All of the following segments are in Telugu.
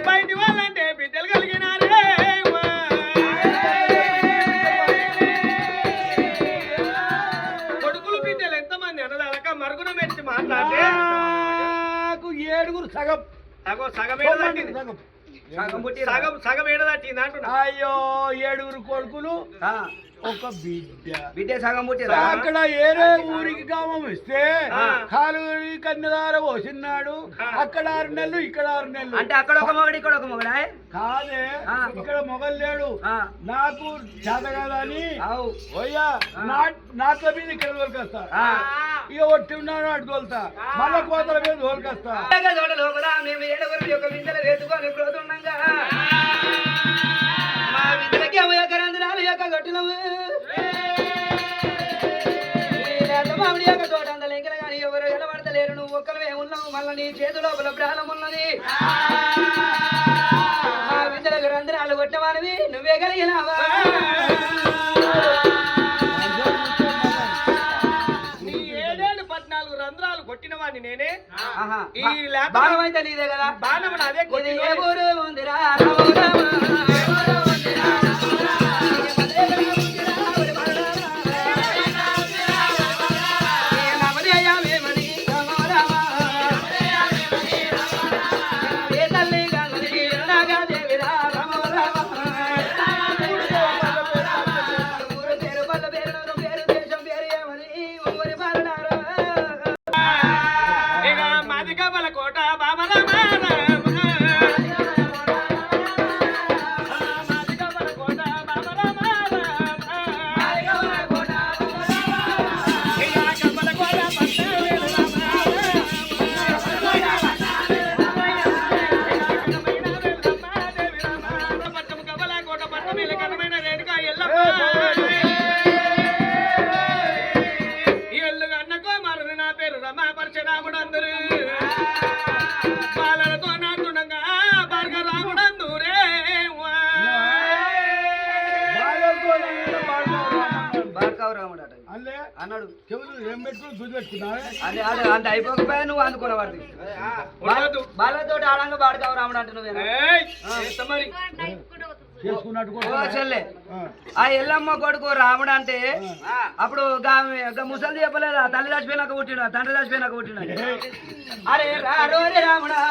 బయటి వాళ్ళంటే బిడ్డలు కలిగినారే కొడుకులు బిడ్డలు ఎంతమంది అన్నదాక మరుగున మెచ్చి మాట్లాడితే 7 సగం సగం ఏడదట్టింది అంటున్నా. అయ్యో 7 కొడుకులు ఒక బిడ్డ సగం పుట్టిరా. అక్కడ ఏరే ఊరికి కామం ఇస్తే కాలు కన్నదార పోసిన్నాడు. అక్కడ 6 నెలలు ఇక్కడ 6 నెలలు అంటే అక్కడ ఒక మొగడు ఇక్కడ ఒక మొగడా కాదే. ఇక్కడ మొగలు లేడు నాకు చేత కాదని పోయా నాట్ల మీద ఇక్కడ తోలుకొస్తా. ఇక ఒట్టి ఉన్నాను అటు తోలుతా మళ్ళా కోతల మీద తోలుకొస్తా. మేము 7 యొక్క విందలు వేసుకొని పోతుండగా మా విందలకి రంధ్రాలు యొక్క గట్టులము మామిడి యొక్క తోట అందలు ఇంకా కానీ ఎవరు ఎడబడతలేరు. నువ్వు ఒక్కరివే ఉన్నావు. మళ్ళీ నీ చేతి లోపల ప్రాణం ఉన్నది. మా విందలకు రంధ్రాలు కొట్టవానివి నువ్వే కలిగినావా? కొట్టిన వాడిని నేనే. ఈ బాణం అయితే నీదే కదా. బాణం అదే ఏ ఊరు ఉందిరా అన్నాడు. చెవులు ఏం పెట్టుకుని దుడ్డు పెట్టుకున్నావే అంటే అయిపోకపోయా నువ్వు అనుకున్నవాడు. బాలతో ఆడంగా బాడుకావు రాముడు అంటే నువ్వే చెల్లె. ఆ ఎల్లమ్మ కొడుకు రాముడు అంటే అప్పుడు ముసలి చెప్పలేదా తల్లి చచ్చిపోయినాక పుట్టినా తండ్రి చచ్చిపోయినాక పుట్టినా. అరే రాడే రాముడా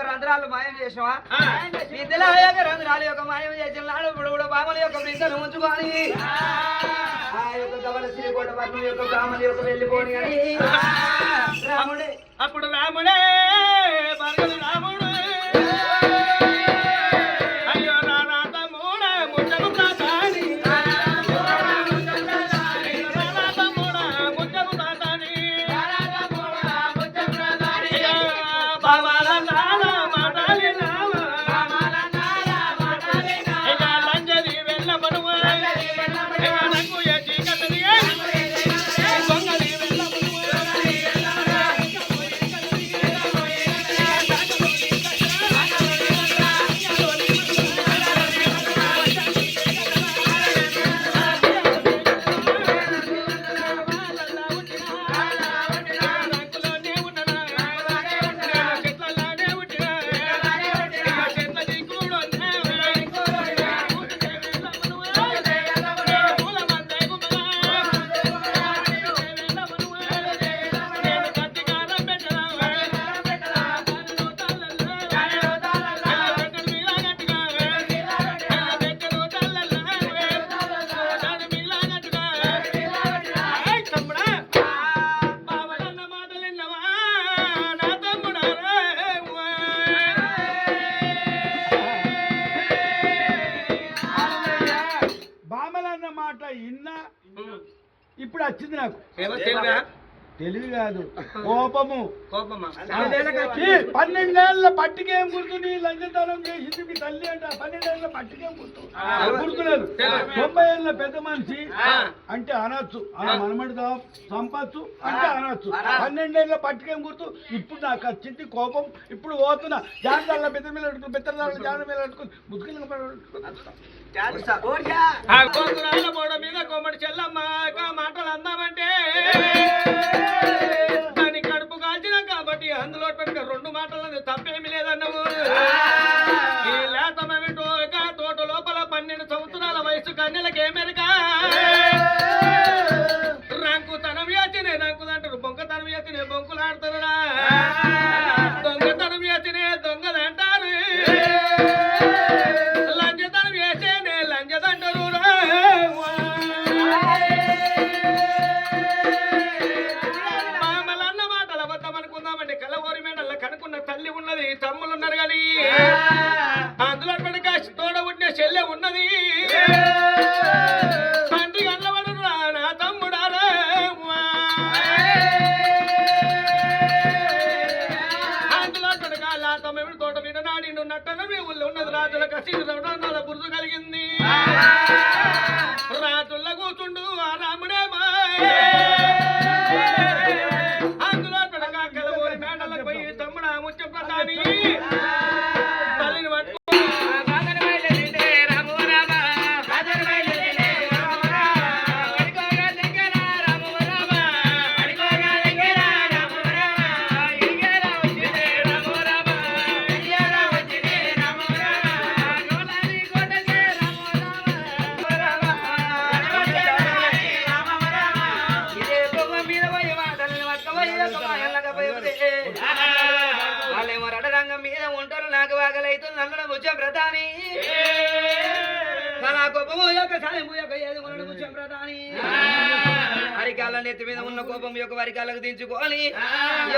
రంధ్రాలు మాయం చేసినవా? బిడ్డల యొక్క రంధ్రాలు యొక్క మాయం చేసిన నాడు ఇప్పుడు బామల యొక్క బిడ్డలు ఉంచుకొని ఆ యొక్క గవల శ్రీకోట పట్నం యొక్క బామల యొక్క వెళ్ళిపోని అని రాముడే. అప్పుడు రాముడే బామలన్న మాట ఇన్నా ఇప్పుడు వచ్చింది నాకు తెలివి కాదు కోపము. ఈ 12 ఏళ్ల పట్టికేం గుర్తు నీ లంచతనం చేసింది మీ తల్లి అంట. 12 ఏళ్ల పట్టికేం గుర్తు గుర్తులేదు. 90 ఏళ్ల పెద్ద మనిషి అంటే అనొచ్చు, మనమడి సంపచ్చు అంటే అనొచ్చు. 12 ఏళ్ల పట్టికేం గుర్తు. ఇప్పుడు నాకు వచ్చింది కోపం. ఇప్పుడు పోతున్నా జానదాళ్ళ పెద్ద మీద పెట్టుకుని బెత్తరదాళ్ళ జాన మీద పెట్టుకుని ముసుగులు మీద కొమ్మడి చెల్లమ్మ మాటలు అందామంటే దాని కడుపు కాల్చిన కాబట్టి అందులో పెట్టుక 2 మాటలు తప్పేమి లేదన్నవు. ఈ లేతమేమిటో తోట లోపల 12 సంవత్సరాల వయసు కన్నెలకేమెరక రంకుతనం యాచినే రంకుదంటారు, బొంకతనం యాచినే బొంకులాడుతారా, దొంగతనం యాచినే దొంగలంటారు, లంజతనం వేసేనే లంజదంటారు. మామలన్న మాటలు అబద్ధం అనుకుందామంటే కలవోరి మేడల్లో కనుకున్న తల్లి ఉన్నది, తమ్ములున్నారు కానీ అందులో పడక తోడ ఉండే చెల్లె ఉన్నది. తండ్రి అన్నవాడు నా తమ్ముడారా. అందులో పడక లాతమేమి తోట మీద నాడి నట్టన మీ ఊళ్ళో ఉన్నది. రాజుల కసి బురుజు కలిగింది. రాజుల్లో కూర్చుండు ఆ రాముడేమా. అందులో పడక కలవోరి మేడలకు పోయి తమ్ముడా ముత్యం ప్రధాని తల్లిని పట్టు రంగం మీద ఉంటారు. నాకు వాగలైతు నల్లడ ముత్యం ప్రధాని తన కోపము యొక్క సాయం యొక్క ఏదుకున్నాడు ముత్యం ప్రధాని. అరికాల నెత్తి మీద ఉన్న కోపం యొక్క వరికాలకు దించుకొని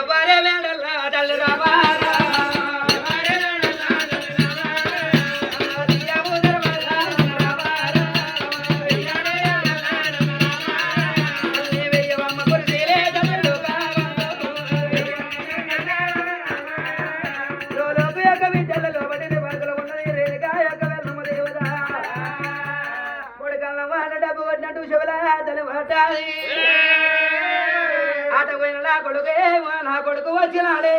ఎవరే వేడల్లా తల్లి రావాలా ఆట పోయిన నా కొడుకే నా కొడుకు వచ్చినాడే.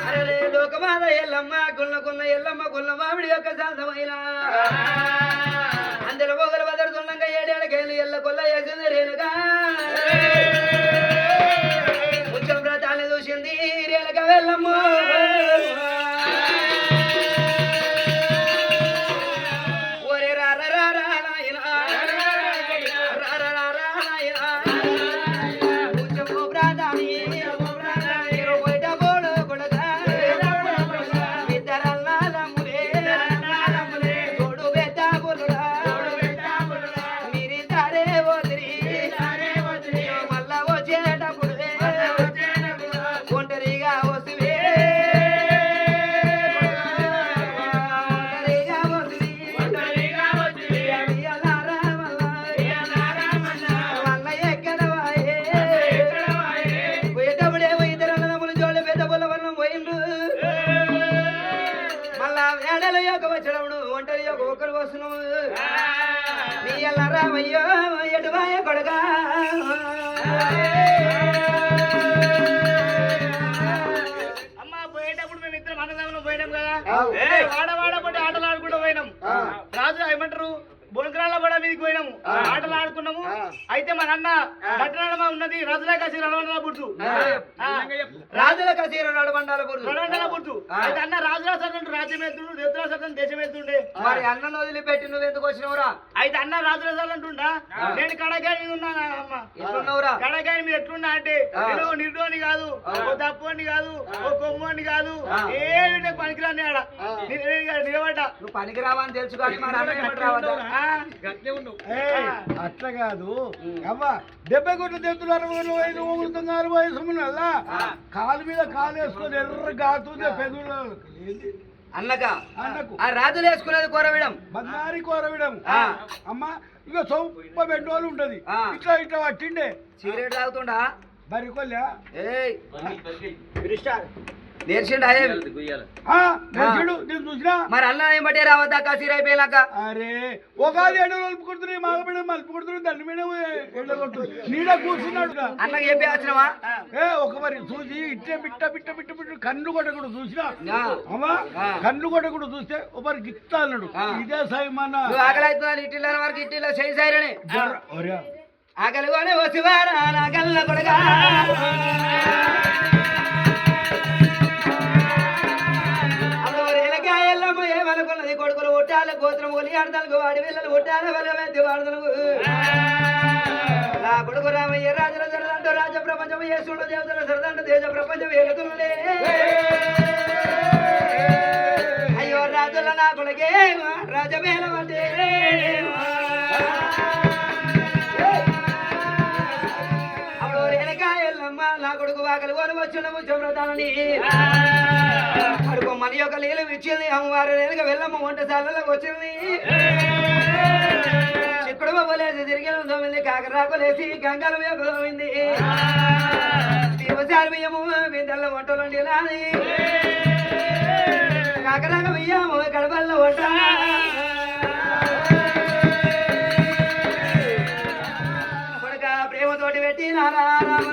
అరే లోకమాత ఎల్లమ్మ గుల్లకున్న ఎల్లమ్మ గుల్ల మామిడి యొక్క శాంతమైన అందులో పొగలు బదరుతుండగా 7 ఏళ్ళకేళ్ళు ఎల్ల కొల్ల వేసింది రేణుగా. ముత్యం వ్రతాన్ని చూసింది రేణుక వెళ్ళమ్మ. ఒంటరిగా వస్తువే అమ్మ పోయేటప్పుడు మేము ఇద్దరం అన్నదమ్ములు పోయినాం కదా అవు. వాడబట్టి ఆటలు ఆడుకుంటూ పోయినాం రాజు ఏమంటారు బొనకరాల కూడా మీదకి పోయినాము ఆటలు ఆడుకున్నాము అయితే మా నాన్న పట్టణమ ఉన్నది రాజుల కాసి రడవండల బుర్జు రాజుల కసీర నడబండాల బుర్జు రడవండల బుర్జు అయితే అన్న రాజుల సర్దంటు రాజ్యం వెళ్తుండు దేవతల సర్దం దేశం వెళ్తుండే మరి అన్నను వదిలిపెట్టి నువ్వు ఎందుకు వచ్చినవురా అయితే అన్న రాజుల సర్దంటుండా నేను కడగాయ మీద ఉన్నాను అమ్మ ఎట్లున్నావురా కడగాయ మీద ఎట్లున్నా అంటే నేను నిర్డోని కాదు ఓ తప్పోని కాదు ఓ కొమ్మని కాదు ఏమి పనికిరాని ఆడ నిలబడ్డా నువ్వు పనికి రావని తెలుసు కానీ మరి అన్న ఏమంటారు రావద్దా ఏయ్, అట్లా కాదు అవ్వ 70 కోట్ల దేవతలు 60 ఊగుతుంది 60 వయసు ఉన్నల్లా కాలు మీద కాలు వేసుకొని ఎర్ర గాతుంది పెదులు అన్నక అన్నకు ఆ రాజులు వేసుకునేది కొరవిడం బద్నారి కోరవిడం అమ్మ ఇక సొప్ప బెడ్డోలు ఉంటది ఆ. ఇట్లా ఇట్లా పట్టిండే సిగరెట్ తాగుతుండా బరికొల్లా ఏయ్ నేర్చిండా చూడు నేను చూసినా మరి అన్న ఏం బట్టే రావద్దా కసీర అయిపోయాక అరే ఉగాది ఎండలు మలుపు కొడుతున్నాయి మాగబిడ మలుపు కొడుతున్నాయి దండి మీద ఎండ కొడుతుంది నీడ కూర్చున్నాడు అన్నకి చెప్పి వచ్చినవా ఒక మరి చూసి ఇట్టే బిట్ట బిట్ట బిట్ట బిట్ట కన్ను కొట్టకుడు చూసినా ఆ. అమ్మా ఆ. కన్ను కొట్టకుడు చూస్తే ఒకరికి ఇస్తా అన్నాడు ఆ. ఇదే సాయమన్న నువ్వు ఆకలి అవుతున్నా ఇట్టిల్ల వరకు ఇట్టిల్ల చేయి సాయిరని ఒరే ఆకలి కొని వసివారా నా కళ్ళ కొడగా ఎల్లమ్మ ఏమనుకున్నది కొడుకులు ఒట్టాలి గోత్రం ఒలి ఆడతాను వాడి పిల్లలు ఒట్టాలి వెలవెత్తి వాడతాను నా కొడుకు రామయ్య రాజుల సరదంటూ రాజ ప్రపంచం వేసుడు దేవతల సరదంటూ దేశ ప్రపంచం వేలుతుండే అయ్యో రాజుల నా కొడుకే రాజమేళం అంటే అప్పుడు రేణకాయల్లమ్మ నా కొడుకు వాకలు కొని వచ్చిన ముచ్చవ్రతాలని కడుపు మన యొక్క నీళ్ళు ఇచ్చింది అమ్మవారు నేనుగా వెళ్ళమ్మ వంటశాలలో వచ్చింది చిక్కుడు బొబ్బలేసి తిరిగి తోమింది కాకరాకులేసి గంగల మీద తోమింది దీవసారి బియ్యము బిందెల్ల వంటలు వండినాది కాకరాక బియ్యము కడపల్లో వంట కొడుక ప్రేమతోటి పెట్టి నారా రామ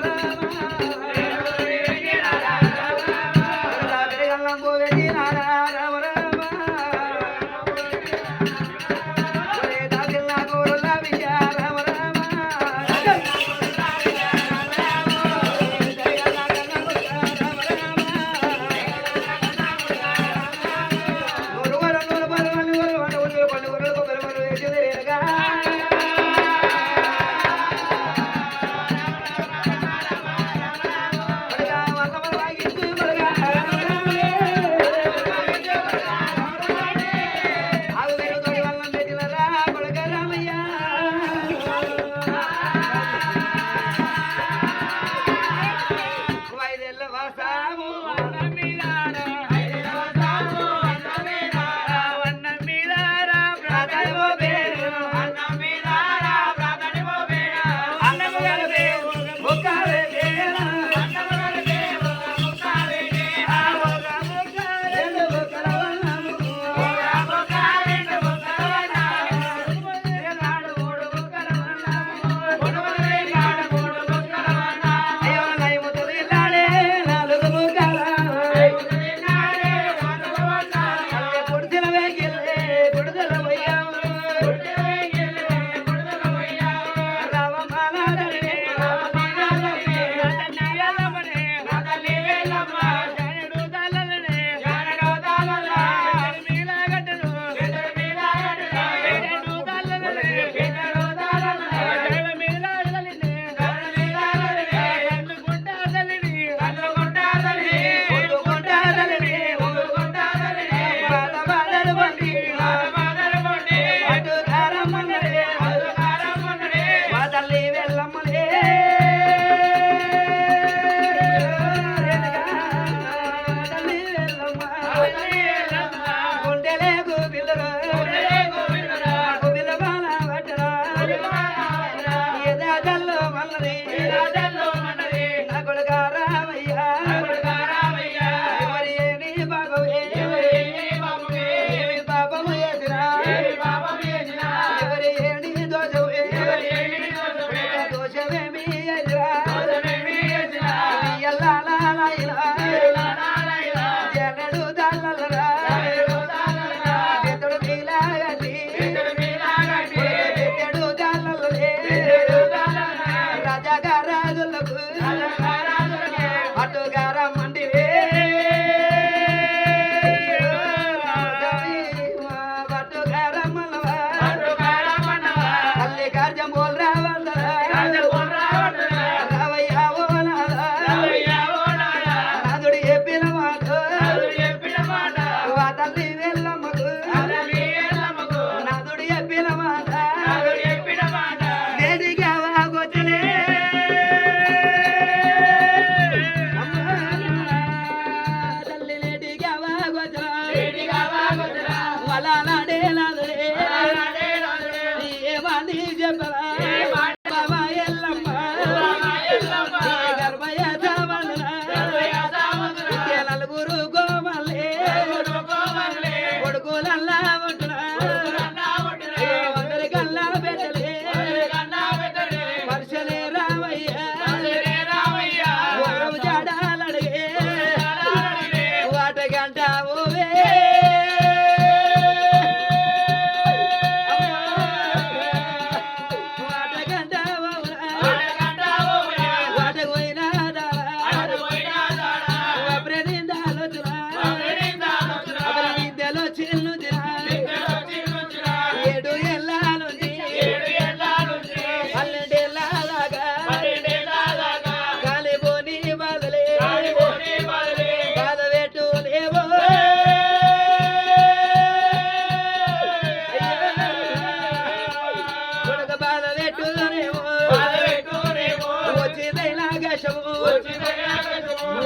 నాగశము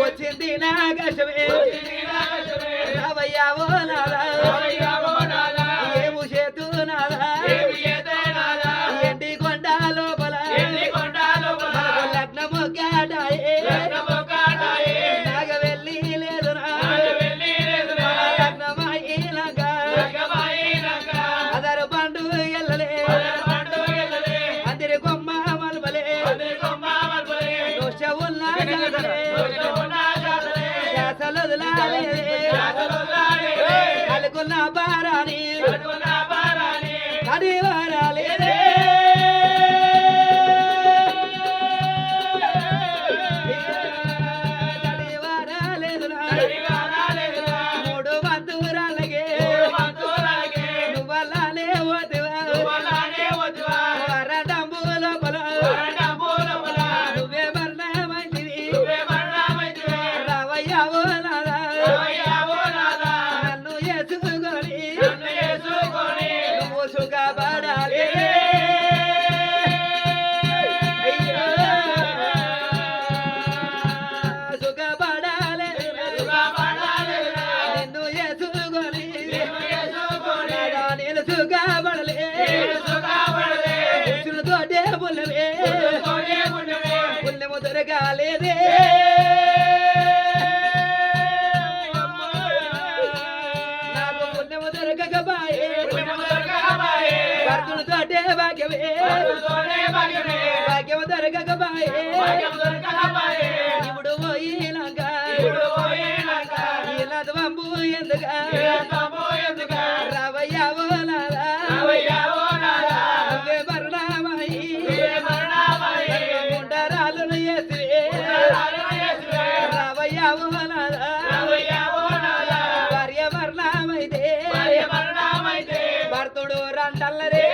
వచ్చింది నాగశమే రావయ్యా ఓ నాదా ఏము చేతు నాదా ఎండి కొండ లోపల లగ్నము గాడాయే నాగవెల్లి లేదు లగ్నమాయిలాగా అదరు పండు ఎల్లలే అందరి కొమ్మ మల్బలే దోష ఉన్న అనుకున్న బారాని అది వారాలేదే మూడు బంధువురాలగే నువ్వలానే ఓదివా వరదంబు లోపల నువ్వే మరణమైంది రావయ్యా ఓ నాదా నన్ను చేసుకొని నువ్వు సుఖపడాలి సుఖపడాలి నిన్ను చేసుకొని నేను సుఖపడలే తోటే పుల్లమే పుల్లెము దొరకాలేదే నాకు పుణ్యము దొరకకబాయే భర్తుడు తోటే భాగ్యమే భాగ్యము దొరకకబాయే ఇప్పుడు పోయినాక ఇలా పంపు ఎందుక రావయ్యా ఓ నాదా నువ్వే మరణమై ముండరాలను వేసి రావయ్యా ఓ నాదా భార్య మరణమైతే భర్తుడు రంటల్లరే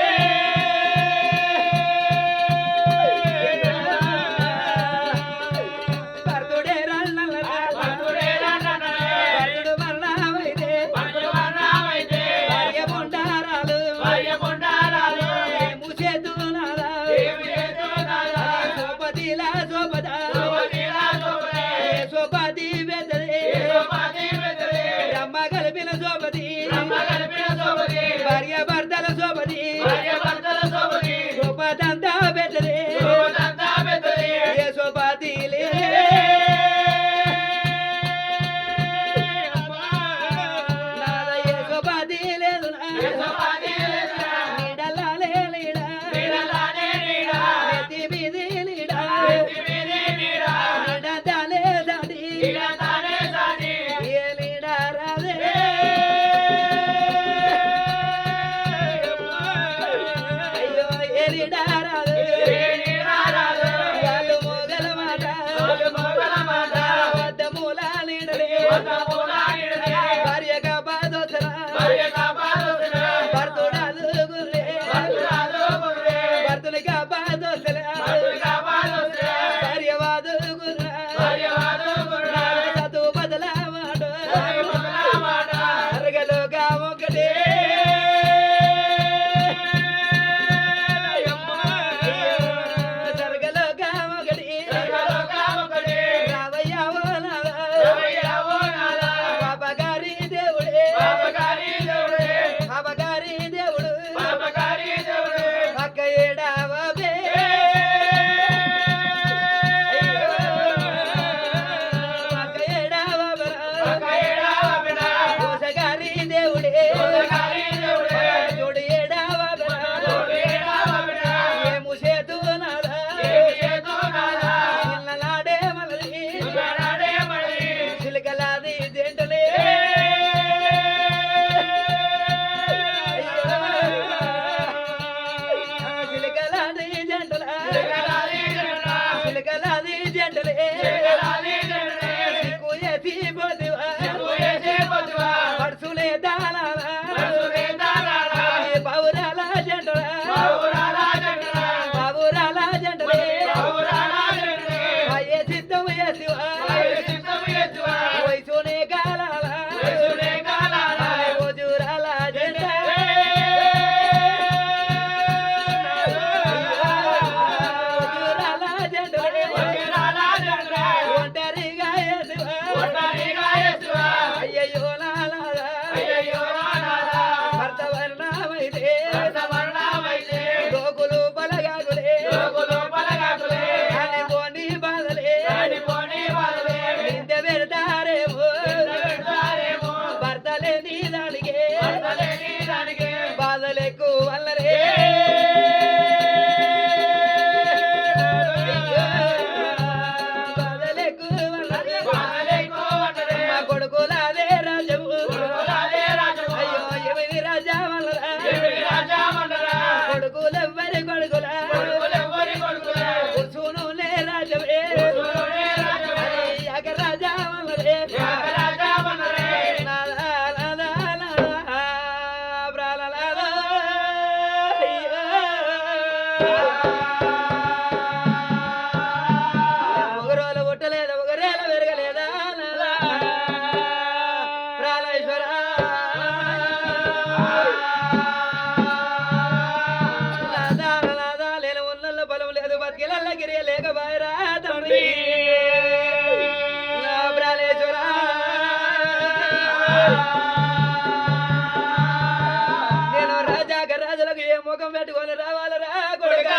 ముఖం పెట్టుకొని రావాలరా కొడుకా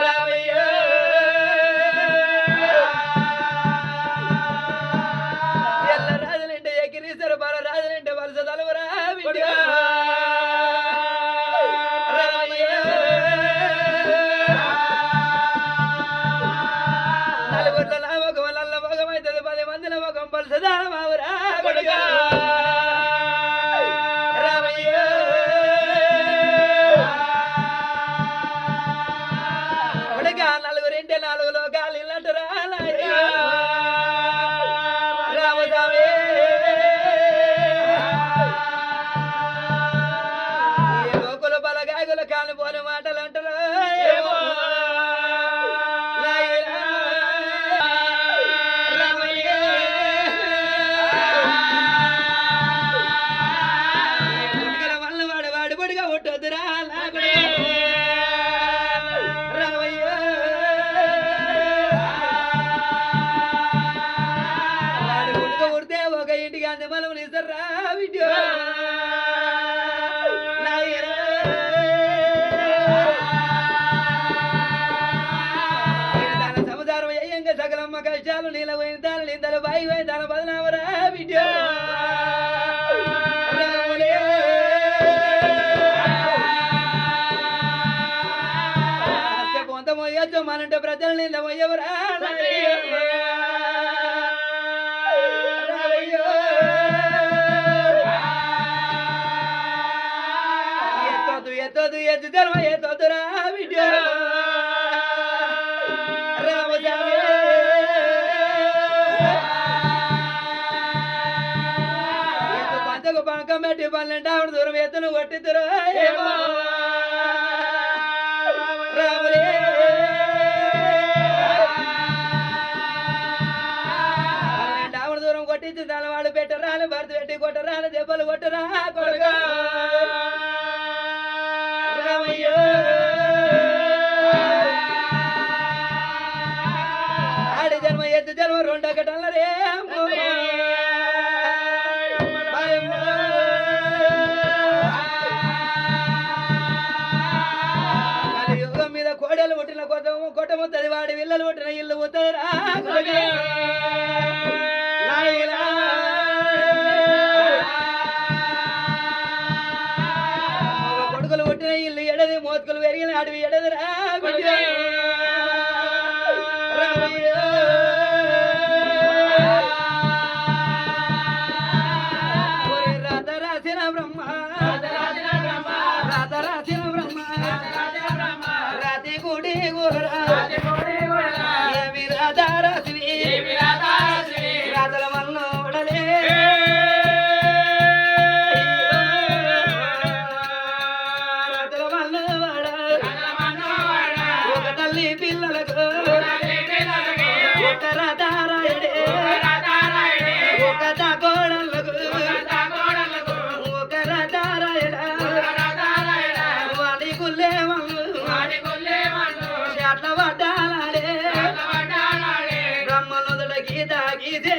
రామయ్య ఎల్ల రాజులంటే ఎక్కిరిస్తారు బాల రాజులంటే వలస తలవరా బిడ్డ రామయ్య నలుగుట్ల నా ముఖం నల్ల ముఖం అవుతుంది 10 మందిల ముఖం పలసదాన మావురా కొడుకా రామయ్య కొడుకా నలుగురింటే 4 లోకాలు ఇల్లంటారా రామస్వామి ఈ లోకుల బలగాగుల కాలిపోని మాటలు అంటారు ఏమో నాయనా రామయ్య పుట్టుకల వల్ల వాడు పొడిగా పుట్టొద్దురా నాకుడే రామయ్య వాడు పుట్టుక పుడితే ఒక ఇంటికి అంది మనం ఇస్తారా విద్యో సముదారం అయ్యంగా సకలమ్మ కష్టాలు నీళ్ళ పోయిందాలు నిందలు బాయి పోయిందాలు బదనామరా విద్యో కొంత మొయ్యొచ్చు మనంటే ప్రజలు నింద మొయ్యవరా ఎత్తొద్దు ఎత్తు తెరవ ఎత్తొద్దురా విద్యో రామస్వామి పంచకు పనకం పెట్టి 12 ఆవిడ దూరం ఎత్తును కొట్టిద్దురు ఏమో రాములే ఆవిడ దూరం కొట్టించి తలవాడు పెట్టరాని భర్త పెట్టి కొట్టరాని దెబ్బలు కొట్టరా కొడుగా రామయ్య ఆడి జన్మ ఎత్తు జన్మ 2 కటల్లరే యుగం మీద కోడలు పుట్టిన కొట్టముత్తది వాడి విల్లలు పుట్టిన ఇల్లు పుత్తదిరా కొడుకులు పుట్టిన ఇల్లు ఎడది మోతుకులు పెరిగిన అడవి ఎడదిరా రాత రాసిన బ్రహ్మ రాత రాసిన బ్రహ్మ రాతి గుడి గురా ఏమి రాధా రాసివి రాతల వల్ల ఉడలే రాతల వల్ల వాడ ఒక తల్లి పిల్లలకు ఒక రాధారాయుడే ఒక కోడళ్ళకు ఒక రాధారాయుడ వాడి గుల్లే అట్ల పడ్డాడే బ్రహ్మనుదుల గీత గీతే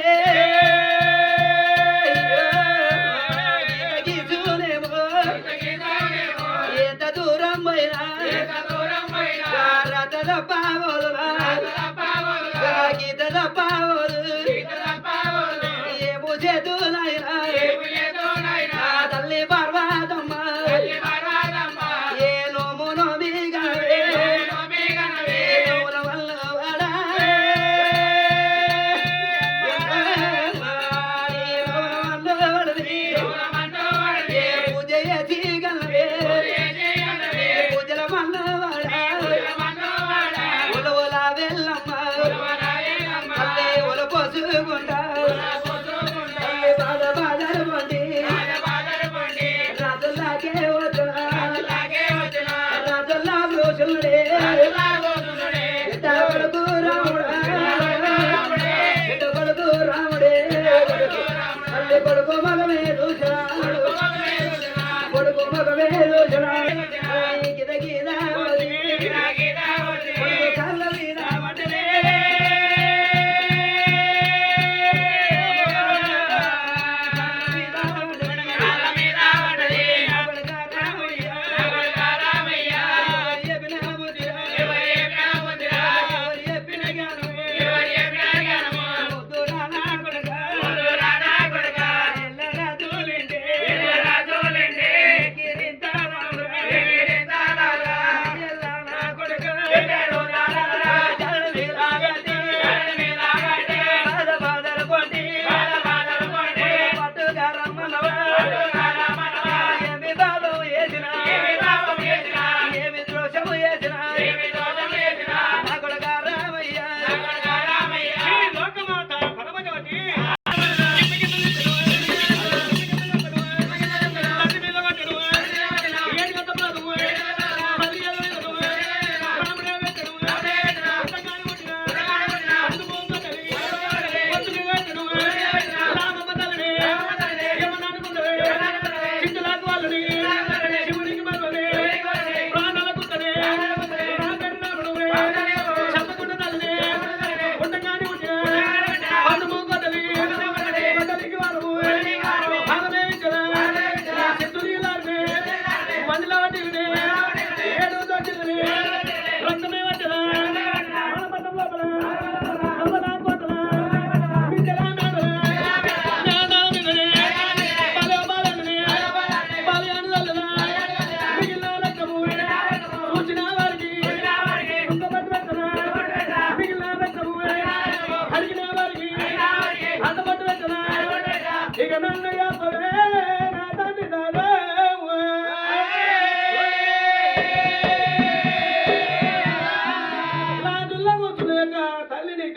గీతూనేమో ఎంత దూరం పోయినా రథ తప్పవదులా గీత తప్పవదు ఏమో చేతులైనా తల్లి పర్వతమ్మ ఏ నోము నోమిగా వెళ్ళమ్మ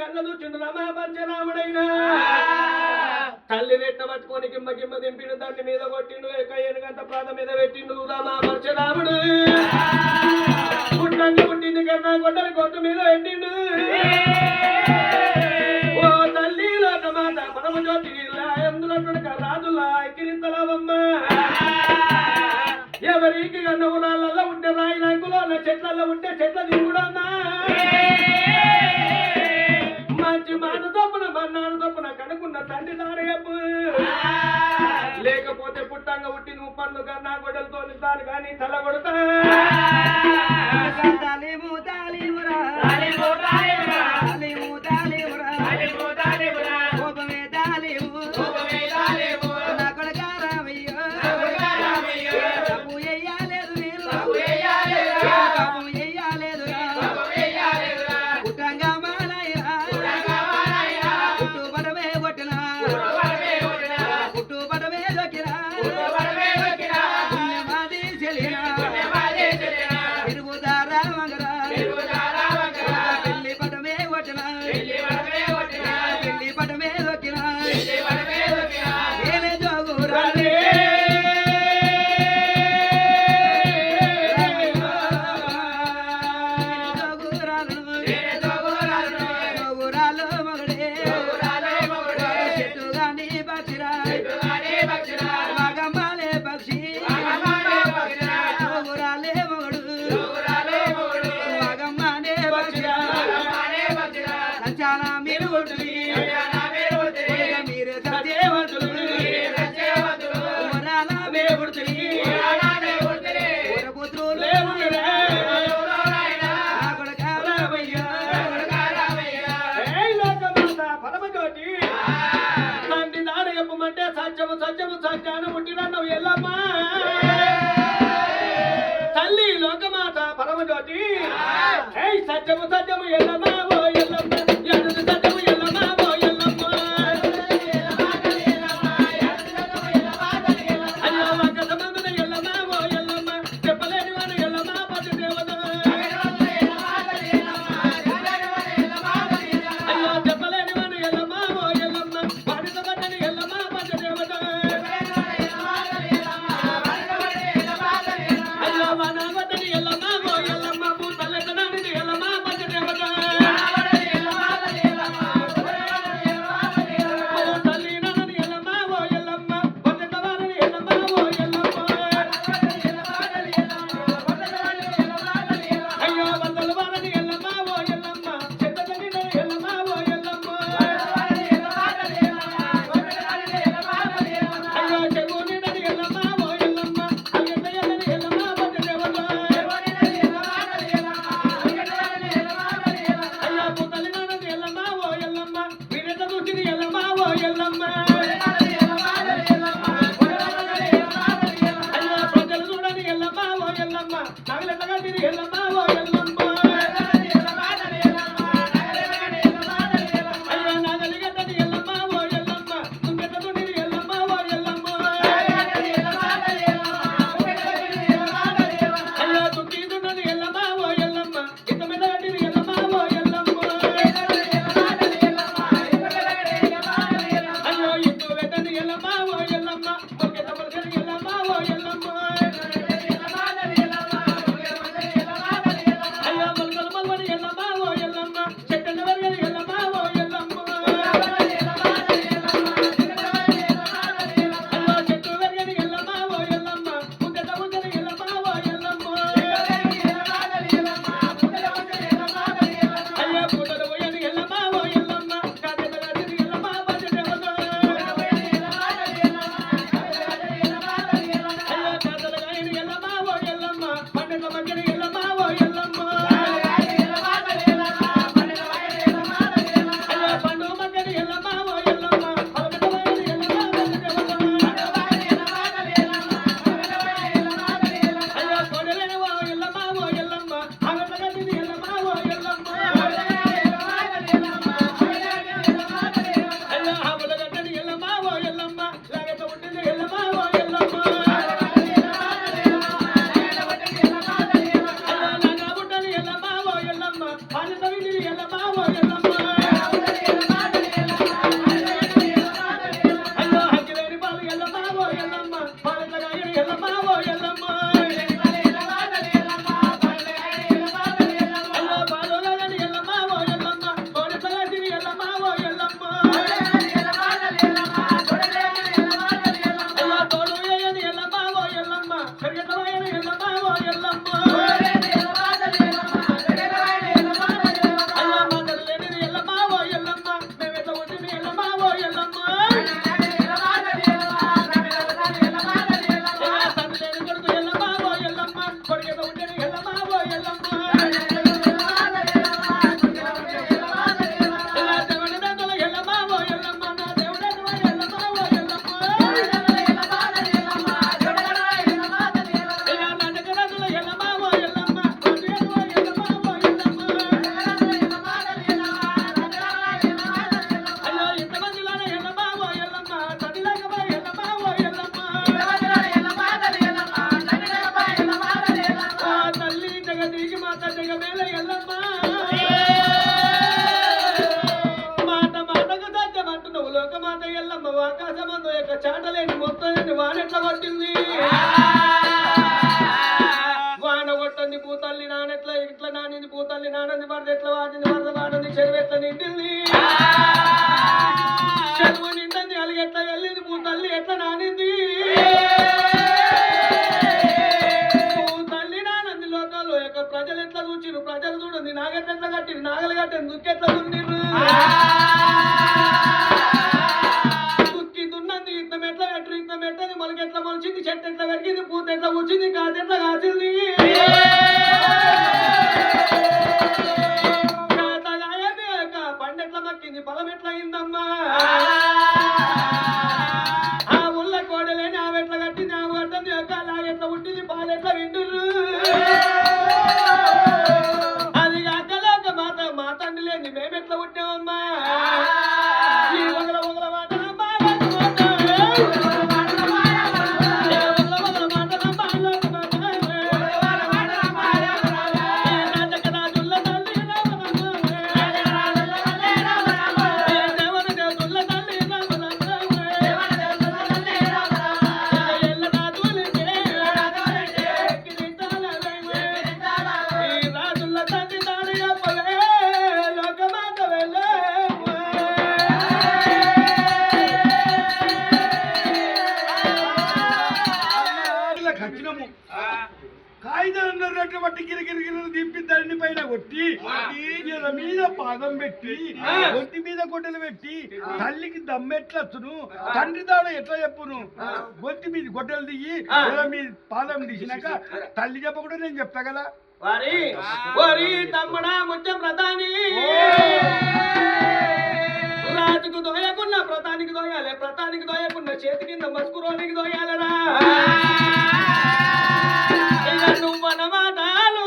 కళ్ళదు చిండు రమా పరశురాముడైనా తల్లి రెట్ట పట్టుకొని గిమ్మ గిమ్మ దింపిను తండ్రి మీద కొట్టిండు ఏనుగంత ప్రాణ మీద పెట్టిండు రమా పరశురాముడు పుట్టంగా పుట్టింది కన్నా గొడ్డలి గొట్టు మీద పెట్టిండు ఓ తల్లి లోకమాత పరమ జ్యోతి ఎందులో రాజులా ఎక్కిరింతలవమ్మ ఎవరికి కన్నవురాళ్ళల్లో ఉంటే రాయి నాయకులో చెట్లలో ఉంటే చెట్ల దిగుడన్నా మంచి మాట తప్పున మన్నాడు తప్పున కనుకున్న తండ్రి దారేపు లేకపోతే పుట్టంగా పుట్టిన ముప్పన్ను కన్నా గొడ్డలతో నిస్తాను కానీ తల కొడతా సత్యము సత్యము సత్యాన్ని పుట్టినన్నావు ఎల్లమ్మ తల్లి లోకమాత పరమజ్యోతి సత్యము సత్యము ఎల్లమ్మ ఓ ఎల్లమ్మ ఎడుదు సత్యము ఎల్లమ్మ ఓ ఎల్లమ్మ అయ్యో వంక సంబంధన ఎల్లమ్మ ఓ ఎల్లమ్మ చెప్పలేని వాడు ఎల్లమ్మ పతి దేవత అయ్యో చెప్పలేని వాడు ఎల్లమ్మ ఓ ఎల్లమ్మ వాడిన బట్టని ఎల్లమ్మ పతి దేవత అయ్యో వనవతని ఎల్లమ్మ ఓ ఎల్లమ్మ భూతలెతనాని ఎల్లమ్మ పతి దేవత ఎల్లమ్మ ఆకాశమందు యొక్క చాటలేని మొత్తం వానెట్ల కొట్టింది వాన కొట్టండి పూతల్లి నానెట్ల ఇట్లా నానింది పూతల్లి నానంది వరద ఎట్లా వాడింది వరద వాడింది చెరువు ఎట్లా నిండింది చెరువు నిండింది అలిగి ఎట్లా వెళ్ళింది పూతల్లి ఎట్లా నానింది పూతల్లి నానంది లోకాల్లో యొక్క ప్రజలు ఎట్లా చూచిరు ప్రజలు చూడండి నాగెట్ల కట్టిరు నాగలు కట్టింది దుక్కెట్లా దున్నిరు దుక్కి దున్నది ఇంత ఎట్లా కట్టిరు ఇంత మెట్టది మొలకి ఎట్లా మొలిచింది చెట్టు ఎట్లా పెరిగింది పూత ఎట్లా వచ్చింది కాదు ఎట్లా కాచింది పండెట్లా మక్కింది పొలం ఎట్లా అయిందమ్మా ఆ ఉల్ల కోడలేని ఆమె ఎట్లా కట్టింది ఆమె కట్టింది యొక్క లాగెట్లా పుట్టింది పాలెట్లా వింటురు అది కాకలేక మా తండ్రి లేని మేమెట్లా పుట్టామమ్మా ఈ ఒకల ఒకల మాటలమ్మా కచ్చినము కాగితం బట్టి గిరిగిరిగిరి దింపి దండి పైన కొట్టి ఈయన మీద పాదం పెట్టి ఒంటి మీద గొడ్డలు పెట్టి తల్లికి దమ్మెట్లచ్చును తండ్రి దాడ ఎట్లా చెప్పును ఒంటి మీద గొడ్డలు దిగి మీ పాదం తీసినాక తల్లి చెప్పకుండా నేను చెప్తా కదా వరి తమ్ముడా ముచ్చ ప్రధాని రాజుకు దోయకున్న ప్రధానికి దోయాలి ప్రధానికి దోయకున్న చేతి కింద మస్కురోనికి దోయాలరా నువ్వు మాటలు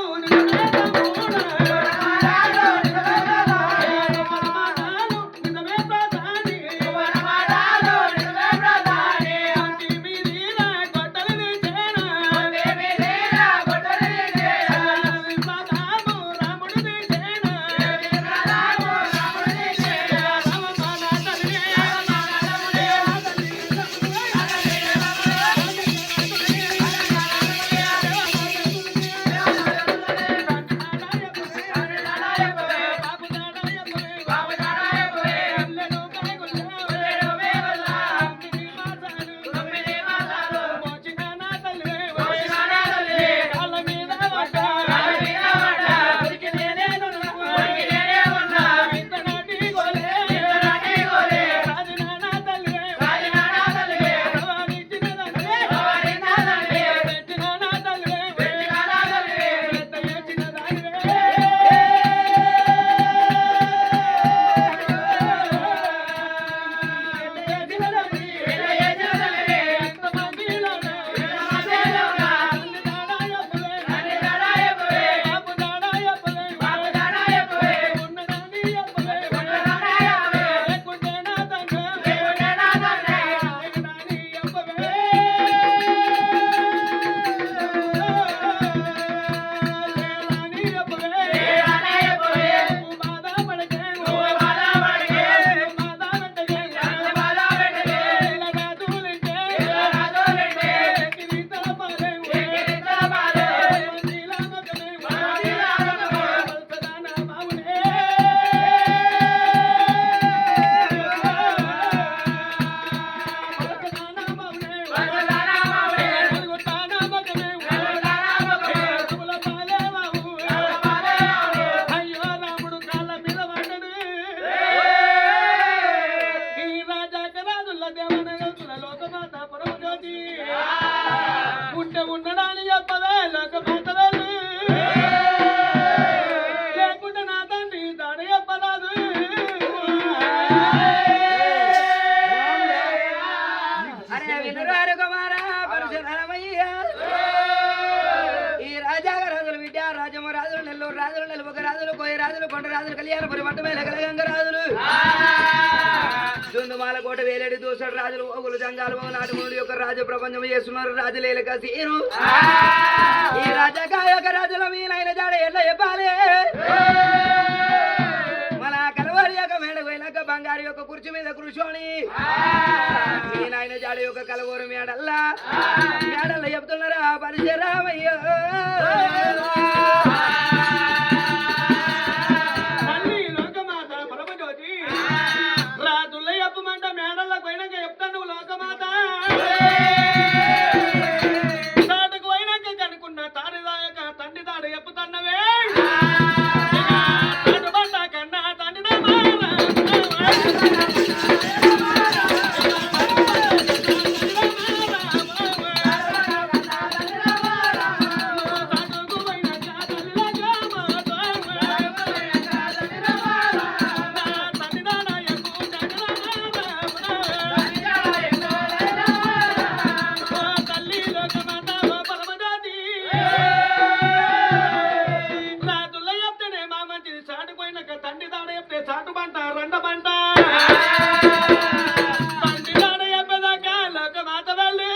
కోట వేలేడి దోసడు రాజులు ఒగులు జంగాలు నాటుముడు యొక్క రాజు ప్రపంచం చేస్తున్నారు రాజులేలక సీను ఈ రాజకాయక రాజుల మీనైన జాడ ఎట్లా చెప్పాలి మన కలవారి యొక్క మేడ పోయినాక బంగారు యొక్క కుర్చీ మీద కూర్చొని మీ నాయన జాడ యొక్క కలవూరు మేడల్లా మేడల్లా చెప్తున్నారా పరిచరామయ్యో తల్లి లోకమాత పరమజ్యోతి రాజుల్ల చెప్పమంట మేడల్లోకి పోయినాక చెప్తాను నువ్వు లోకమాత తాటకు పోయినాక కనుకున్న తాడిదాయక తండ్రి తాడు చెప్పుతున్నవే తాడు బండ కన్నా తండ్రి తండ్రి తాడ చెప్తే చాటు బంట రెండ బంట తండ్రి తాడ చెప్పేదాకా లోక మాత వెళ్ళి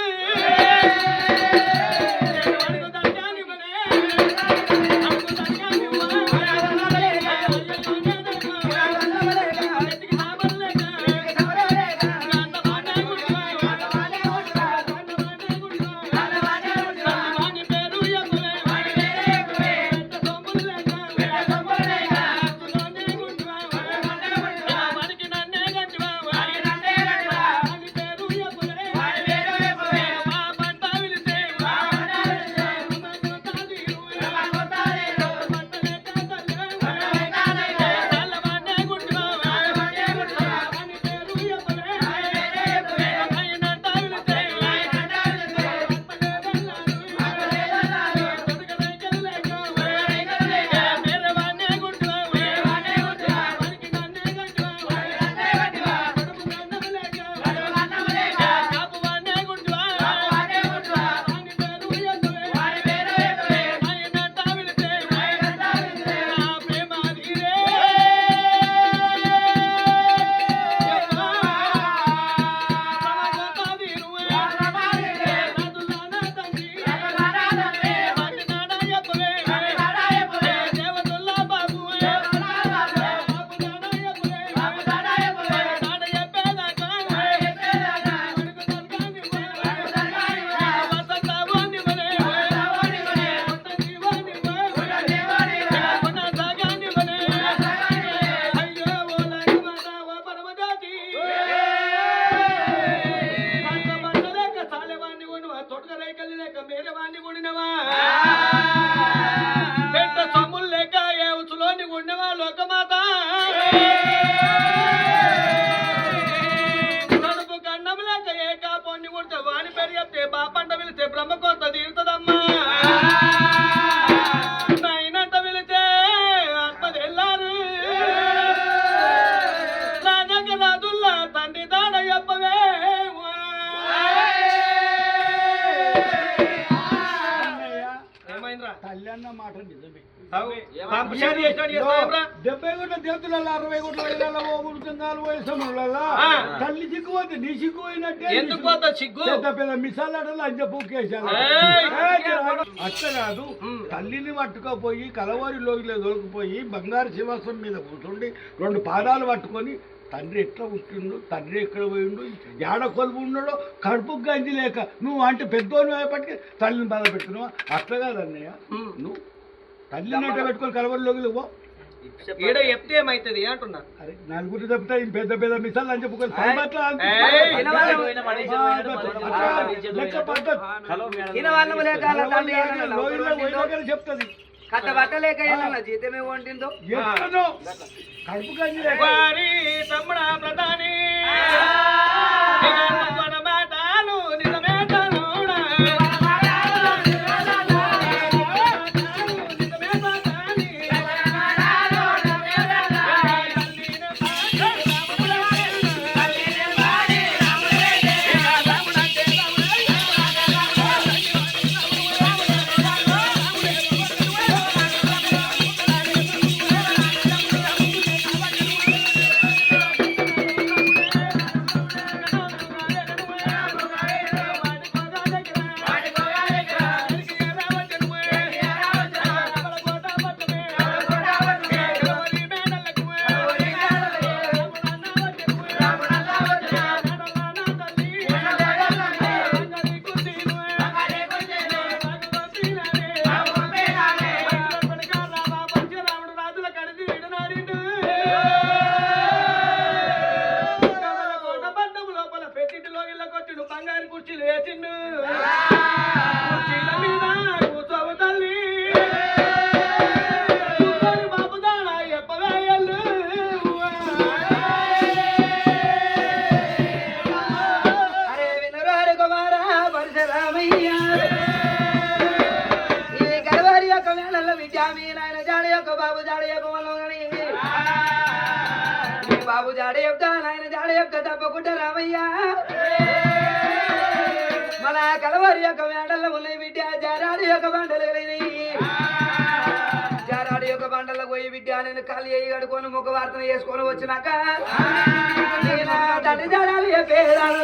బ్రహ్మకొత్త తీరుతుందమ్మా నైనంత వెళితే ఆత్మది వెళ్ళారు రాజక రాజుల్లా తండ్రి దాడ చెప్పవే ఏమైందిరా తల్లి అన్న మాట నిజమే. 70 కోట్ల దేవతలలో 60 కోట్ల వేలలో ఓగుడుతుంగాలు వయసములలో తల్లి సిగ్గుపోతే నీ సిగ్గుపోయినట్టే. ఎందుకు పోతా సిగ్గు పెద్ద పెద్ద మిసాలటలు అంజ పూకేశారు. అట్ట కాదు, తల్లిని పట్టుకపోయి కలవారిలోకి దొరికిపోయి బంగారు శివాసం మీద కూర్చుండి 2 పాదాలు పట్టుకొని తండ్రి ఎట్లా పుట్టిండు, తండ్రి ఎక్కడ పోయిండు, ఏడ కొలుపు ఉన్నాడో, కడుపుకు గంజి లేక నువ్వు అంటే పెద్దోని అయిపట్టి తల్లిని బాధ పెట్టుకున్నావా? అట్లా కాదన్నయ్య, నువ్వు తల్లిని అట్ట పెట్టుకొని కలవరిలోకి పో. ఈడ చెప్తే ఏమైతుంది అంటున్నా. అరే నలుగురు చెప్తా పెద్ద పెద్ద మిసాలు అని చెప్పుకొని చెప్తుంది. కట్ట బట్టలేక జీతమే వంటిందో కడుపు గంజి వారి తమ్ముడా ప్రధాని మాటలు నిజమే తనుడా బాబు జాడ చెప్తా నాయన జాడ చెప్తా తప్పకుండా రామయ్యా మన కలవారి యొక్క మేడల్లో ఉన్నాయి బిడ్డ జారాడి యొక్క బండలు జారాడి యొక్క బండల్లో పోయి బిడ్డ నేను కాలు అయ్యి కడుకొని ముఖ వార్తన చేసుకొని వచ్చినాక తండ్రి జాడాలి చెప్పేదాను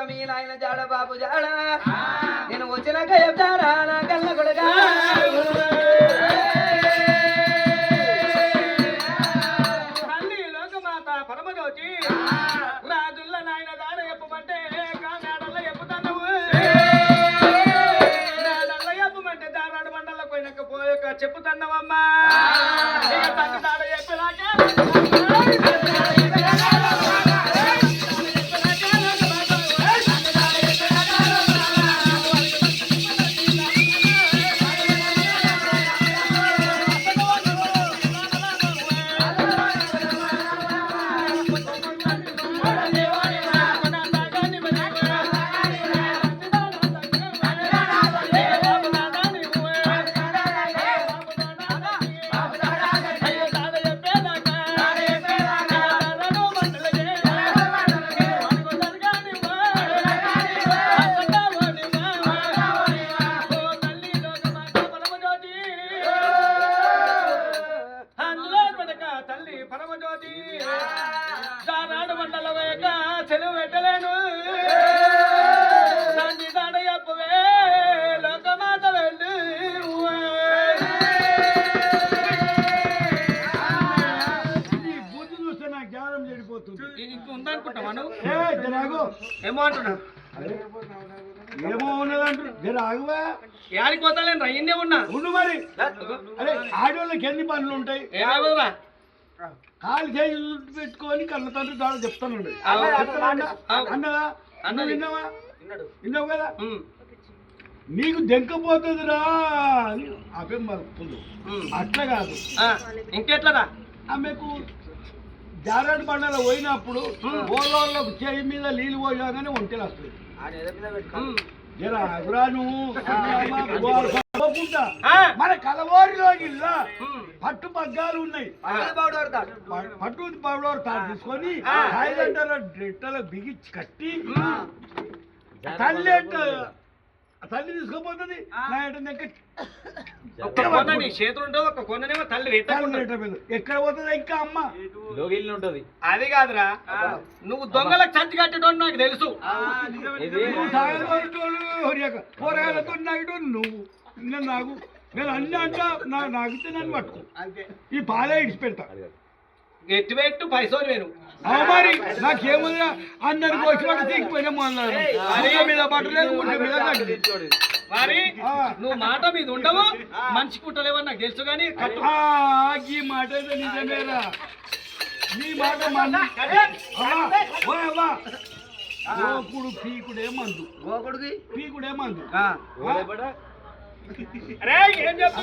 మీ నాయన జాడ బాబు జాడ నేను వచ్చినాక చెప్తారా నా కళ్ళ కొడుగా తల్లి లోకమాత పరమజ్యోతి రాజుల్ల నాయన జాడ చెప్పమంటే కానాడల్ల చెప్పుతావు నాడల్ల చెప్పమంటే దారాడు బండల్ల పోయినాక పోయాక చెప్పుతున్నావమ్మా తల్లి జాడ చెప్పినాక తల్లి పరమజ్యోతి దానాడు మండల వేక చెలువు పెట్టలేను తండ్రి దాడ చెప్పవే లోకమాత వెళ్ళు ఈ బుద్ధి చూస్తే నాకు జ్ఞానం చెడిపోతుంది. ఇంక ఉందనుకుంటావా నువ్వు జరాగు ఏమో అంటున్నావు ఏమో ఉన్నదంటు జర ఆగువా యాడికి పోతాలేను రా ఇన్నే ఉన్నా ఉండు మరి. అరే ఆడవాళ్ళకి ఎన్ని పనులు ఉంటాయి? ఏమవురా కాలు చేయి పెట్టుకొని కళ్ళ తండ్రి దాడు చెప్తానండి అన్నదా అన్న విన్నావా విన్నావు కదా నీకు దెంకపోతుందిరా అని అభ్యం మలుపుతుంది. అట్లా కాదు ఇంకెట్లరా ఆమెకు జారాడు బండలో పోయినప్పుడు ఓళ్ళకు చేయి మీద నీళ్ళు పోయాగానే ఒంటెలు వస్తుంది. జరా అగురా నువ్వు మన కలవారిలో గిల్లా పట్టు పగ్గాలు ఉన్నాయి. పట్టు పౌడర్ తాడు తీసుకొని 5 గంటల డ్రెట్టలో బిగించి కట్టి తల్లి తీసుకోపోతుంది. నీ చేతులు ఉండవు ఒక కొన్ననేమో తల్లి ఎక్కడ పోతుంది ఇంకా అమ్మ ఉంటది. అది కాదురా నువ్వు దొంగలకు చచ్చి కట్టడం నాకు తెలుసు. పోరాలతో నాయుడు నువ్వు నాకు నేను అన్ని అంటా నాకితే నన్ను పట్టుకో ఈ పాలే ఇడిచి పెడతా. ఎట్టు పెట్టు పైసలు వేరు మరి నాకేముందా అందరికి వచ్చి పట్టు తీగిపోయినా మీద పట్టలేదు గుడ్డ మీద మరి నువ్వు మాట మీద ఉండవు మంచి కుట్టలేవని నాకు తెలుసు కానీ ఈ మాట అయితే నిజమేరా. నీ మాట గోకుడు పీకుడే మందు గోకుడికి పీకుడే మందు. అరే ఏం చెప్తున్నా